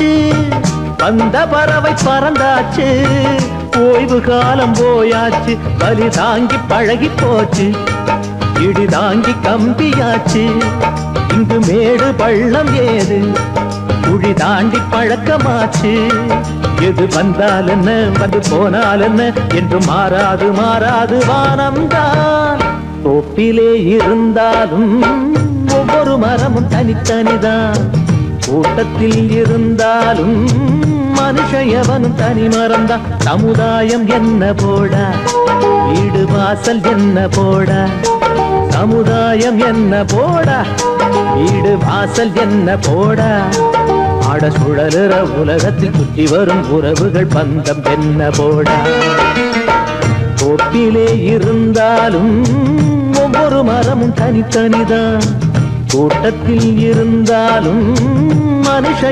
வந்தாச்சு, வந்த பறவை பறந்தாச்சு, ஓய்வு காலம் போயாச்சு, வலி தாங்கி பழகி போச்சு, இடி தாங்கி கம்பியாச்சு, இங்கு மேடு பள்ளம் ஏது, குழி தாண்டி பழக்கமாச்சு, எது வந்தால் என்ன வந்து போனால் என்ன என்று மாறாது மாறாது வானம்தான். தோப்பிலே இருந்தாலும் ஒவ்வொரு மரமும் தனித்தனிதான், கூட்டத்தில் இருந்தாலும் மனுஷயவனும் தனி மரம்தான். சமுதாயம் என்ன போடா, வீடு வாசல் என்ன போடா, சமுதாயம் என்ன போடா, வீடு வாசல் என்ன போடா, ஆட சுழலுற உலகத்தில் சுற்றி வரும் உறவுகள் பந்தம் என்ன போடா. தோப்பிலே இருந்தாலும் ஒவ்வொரு மரமும் தனித்தனிதான், கூட்டத்தில் இருந்தாலும் மனுஷ